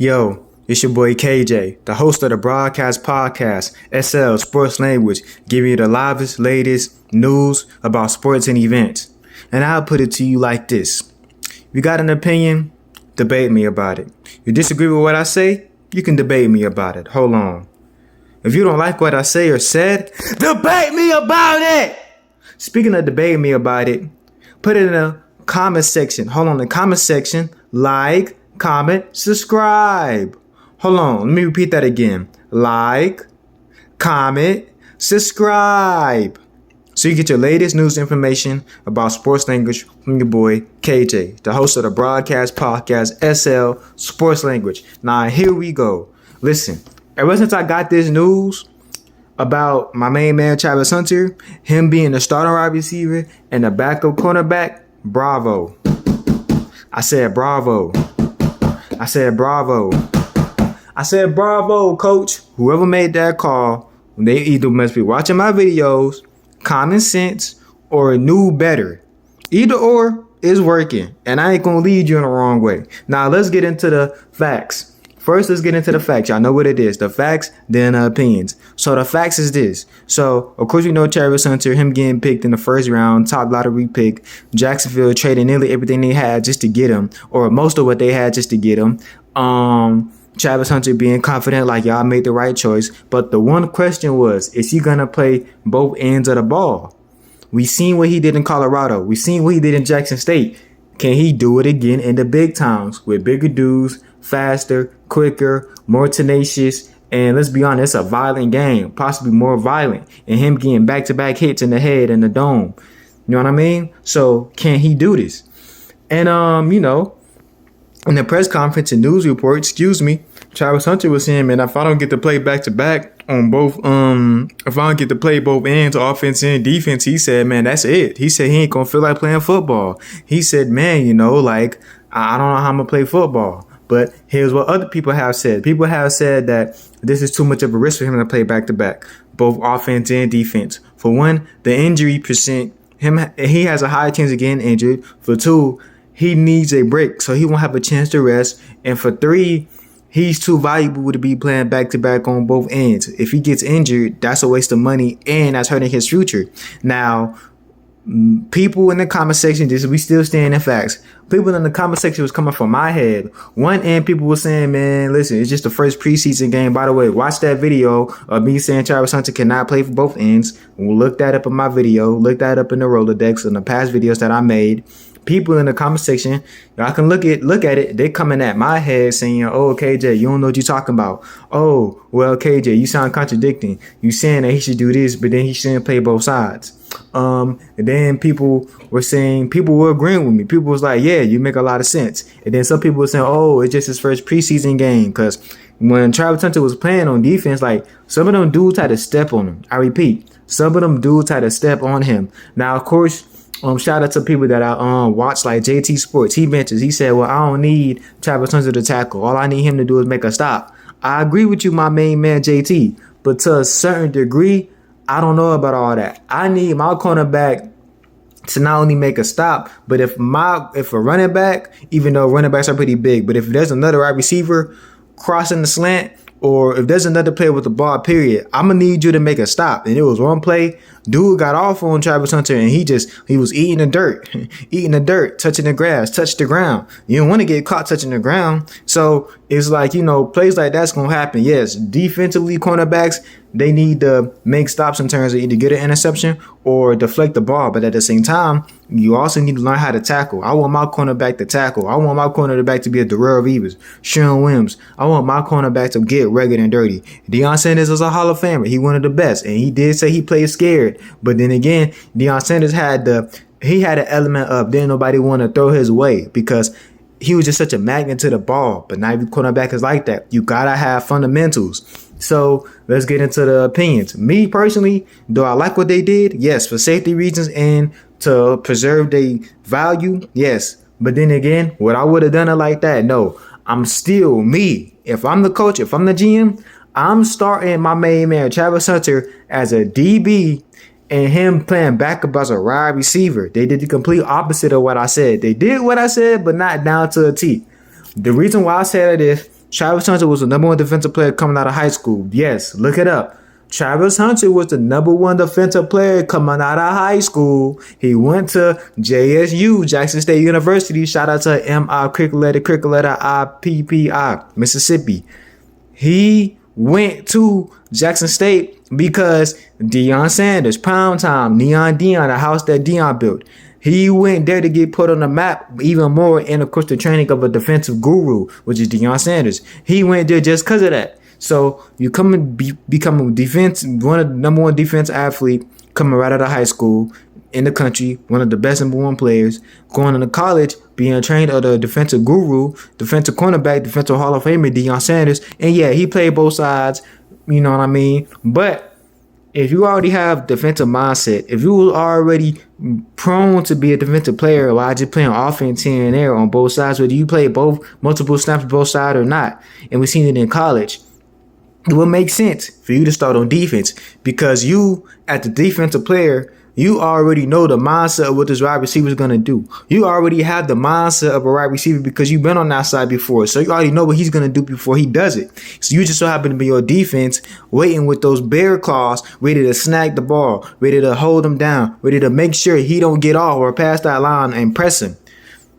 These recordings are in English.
Yo, it's your boy KJ, the host of the Broadcast Podcast, SL Sports Language, giving you the livest, latest news about sports and events. And I'll put it to you like this. If you got an opinion, debate me about it. You disagree with what I say, you can debate me about it. Hold on. If you don't like what I say or said, debate me about it! Speaking of debate me about it, put it in the comment section. Hold on, the comment section, like, comment, subscribe. Hold on, let me repeat that again. Like, comment, subscribe. So you get your latest news information about sports language from your boy KJ, the host of the Broadcast Podcast, SL Sports Language. Now here we go. Listen, ever since I got this news about my main man Travis Hunter, him being the starting wide receiver and the backup cornerback, bravo. I said bravo. I said bravo. I said bravo, coach. Whoever made that call, they either must be watching my videos, common sense, or knew better. Either or is working, and I ain't gonna lead you in the wrong way. Now let's get into the facts. First, let's get into the facts. Y'all know what it is. The facts, then the opinions. So the facts is this. So, of course, we know Travis Hunter, him getting picked in the first round, top lottery pick. Jacksonville trading nearly everything they had just to get him, or most of what they had just to get him. Travis Hunter being confident, like y'all made the right choice. But the one question was, is he going to play both ends of the ball? We seen what he did in Colorado. We seen what he did in Jackson State. Can he do it again in the big towns with bigger dudes, faster, quicker, more tenacious, and let's be honest, it's a violent game, possibly more violent, and him getting back-to-back hits in the head and the dome. You know what I mean? So can he do this? And in the press conference and news report, Travis Hunter was saying, man, if I don't get to play back-to-back on both, if I don't get to play both ends, offense and defense, he said, man, that's it. He said he ain't gonna feel like playing football. He said, man, I don't know how I'm gonna play football. But here's what other people have said. People have said that this is too much of a risk for him to play back-to-back, both offense and defense. For one, the injury percent, he has a high chance of getting injured. For two, he needs a break, so he won't have a chance to rest. And for three, he's too valuable to be playing back-to-back on both ends. If he gets injured, that's a waste of money, and that's hurting his future. Now, people in the comment section, we still stand in facts. People in the comment section was coming from my head. One end, people were saying, man, listen, it's just the first preseason game. By the way, watch that video of me saying Travis Hunter cannot play for both ends. We'll look that up in my video. Look that up in the Rolodex and the past videos that I made. People in the comment section, y'all can look at it. They coming at my head saying, oh, KJ, you don't know what you're talking about. Oh, well, KJ, you sound contradicting. You saying that he should do this, but then he shouldn't play both sides. And then people were agreeing with me. People was like, yeah, you make a lot of sense. And then some people were saying, oh, it's just his first preseason game. Because when Travis Hunter was playing on defense, like some of them dudes had to step on him. I repeat, some of them dudes had to step on him. Now, of course, shout out to people that I watch, like JT Sports. He mentions, he said, well, I don't need Travis Hunter to tackle. All I need him to do is make a stop. I agree with you, my main man, JT. But to a certain degree, I don't know about all that. I need my cornerback to not only make a stop, but if a running back, even though running backs are pretty big, but if there's another wide receiver crossing the slant, or if there's another player with the ball, period, I'm going to need you to make a stop. And it was one play, dude got off on Travis Hunter, and he was eating the dirt, touching the grass, touched the ground. You don't want to get caught touching the ground. So it's like, plays like that's going to happen. Yes, defensively, cornerbacks, they need to make stops in terms of either get an interception or deflect the ball. But at the same time, you also need to learn how to tackle. I want my cornerback to tackle. I want my cornerback to be a Darrelle Revis, Sharon Williams. I want my cornerback to get rugged and dirty. Deion Sanders is a Hall of Famer. He one of the best. And he did say he played scared. But then again, Deion Sanders had an element of didn't nobody want to throw his way because he was just such a magnet to the ball. But not every cornerback is like that. You got to have fundamentals. So let's get into the opinions. Me personally, do I like what they did? Yes, for safety reasons and to preserve their value. Yes. But then again, would I would have done it like that? No. I'm still me. If I'm the coach, if I'm the GM, I'm starting my main man, Travis Hunter, as a DB and him playing backup as a wide receiver. They did the complete opposite of what I said. They did what I said, but not down to a T. The reason why I said it is Travis Hunter was the number one defensive player coming out of high school. Yes, look it up. Travis Hunter was the number one defensive player coming out of high school. He went to JSU, Jackson State University. Shout out to M.I. Cricket I.P.P.I. Mississippi. He went to Jackson State because Deion Sanders, Pound Time, Neon Deion, the house that Deion built. He went there to get put on the map even more, and of course the training of a defensive guru, which is Deion Sanders. He went there just because of that. So you come and become a one of the number one defense athlete coming right out of high school in the country, one of the best number one players, going into college, being trained under a defensive guru, defensive cornerback, defensive Hall of Famer Deion Sanders. And yeah, he played both sides, you know what I mean? But if you already have defensive mindset, if you were already prone to be a defensive player while just playing offense here and there on both sides, whether you play both multiple snaps both sides or not, and we've seen it in college, it would make sense for you to start on defense because you, as the defensive player, you already know the mindset of what this wide receiver is going to do. You already have the mindset of a wide receiver because you've been on that side before. So you already know what he's going to do before he does it. So you just so happen to be your defense waiting with those bear claws, ready to snag the ball, ready to hold him down, ready to make sure he don't get off or pass that line and press him.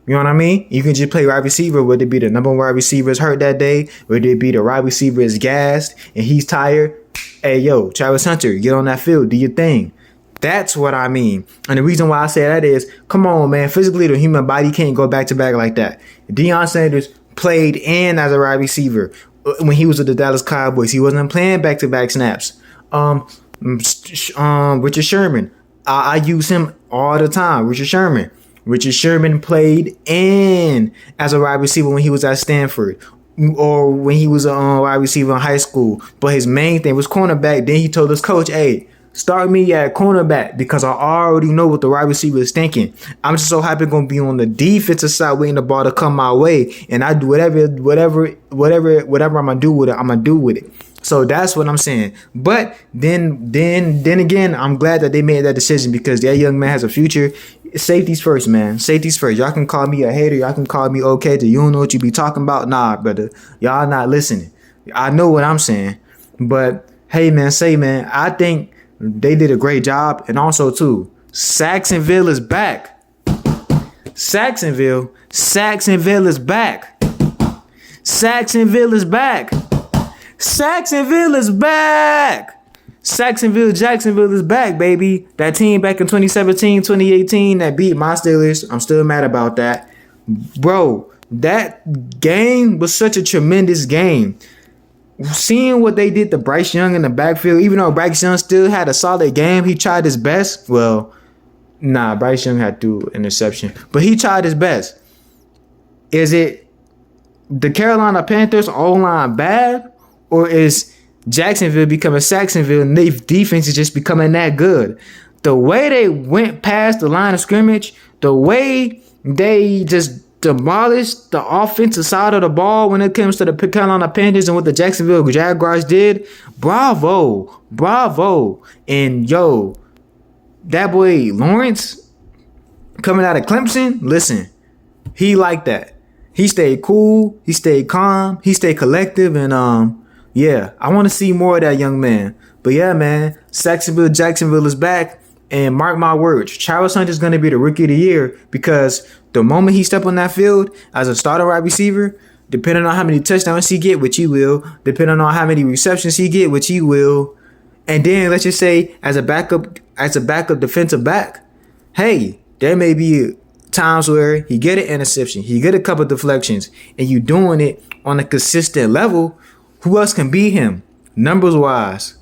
You know what I mean? You can just play wide receiver, whether it be the number one wide receiver is hurt that day, whether it be the wide receiver is gassed and he's tired. Hey, yo, Travis Hunter, get on that field, do your thing. That's what I mean. And the reason why I say that is, come on, man. Physically, the human body can't go back to back like that. Deion Sanders played in as a wide receiver when he was with the Dallas Cowboys. He wasn't playing back to back snaps. Richard Sherman. I use him all the time. Richard Sherman played in as a wide receiver when he was at Stanford, or when he was a wide receiver in high school. But his main thing was cornerback. Then he told his coach, hey, start me at cornerback because I already know what the wide receiver is thinking. I'm just so happy going to be on the defensive side waiting the ball to come my way. And I do whatever I'm going to do with it, I'm going to do with it. So that's what I'm saying. But then again, I'm glad that they made that decision because that young man has a future. Safety's first, man. Safety's first. Y'all can call me a hater. Y'all can call me okay. You don't know what you be talking about. Nah, brother. Y'all not listening. I know what I'm saying. But hey, man, I think they did a great job. And also, too, Saxonville is back. Saxonville is back. Jacksonville is back, baby. That team back in 2017, 2018 that beat my Steelers. I'm still mad about that. Bro, that game was such a tremendous game. Seeing what they did to Bryce Young in the backfield, even though Bryce Young still had a solid game, he tried his best. Well, Bryce Young had 2 interceptions, but he tried his best. Is it the Carolina Panthers O-line bad, or is Jacksonville becoming Saxonville and their defense is just becoming that good? The way they went past the line of scrimmage, the way they just demolished the offensive side of the ball when it comes to the Carolina Panthers and what the Jacksonville Jaguars did, bravo. And yo, that boy Lawrence coming out of Clemson, listen, he liked that. He stayed cool, he stayed calm, he stayed collective, and yeah, I want to see more of that young man. But yeah, man, Jacksonville is back, and mark my words, Travis Hunter is going to be the Rookie of the Year because the moment he step on that field as a starter wide receiver, depending on how many touchdowns he get, which he will, depending on how many receptions he get, which he will, and then let's just say as a backup defensive back, hey, there may be times where he get an interception, he get a couple deflections, and you doing it on a consistent level. Who else can beat him? Numbers wise,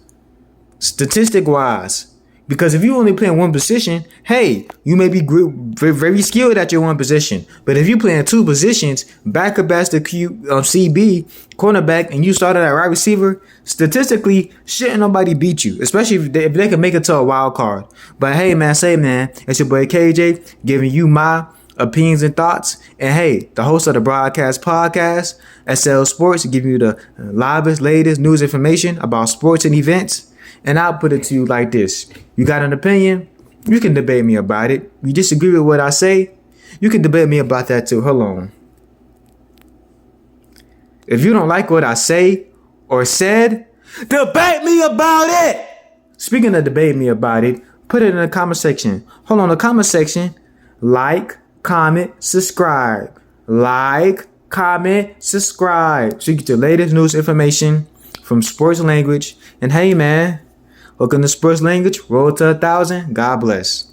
statistic wise. Because if you only play in one position, hey, you may be very skilled at your one position. But if you play in 2 positions, backup as the CB, cornerback, and you started at wide receiver, statistically, shouldn't nobody beat you, especially if they can make it to a wild card. But hey, man, it's your boy KJ giving you my opinions and thoughts. And hey, the host of the Broadcast Podcast, SL Sports, giving you the latest news information about sports and events. And I'll put it to you like this. You got an opinion? You can debate me about it. You disagree with what I say? You can debate me about that too. Hold on. If you don't like what I say or said, debate me about it. Speaking of debate me about it, put it in the comment section. Hold on, the comment section. Like, comment, subscribe. Like, comment, subscribe. So you get the latest news information from Sports Language. And hey, man, welcome to Sports Language. Roll to 1,000. God bless.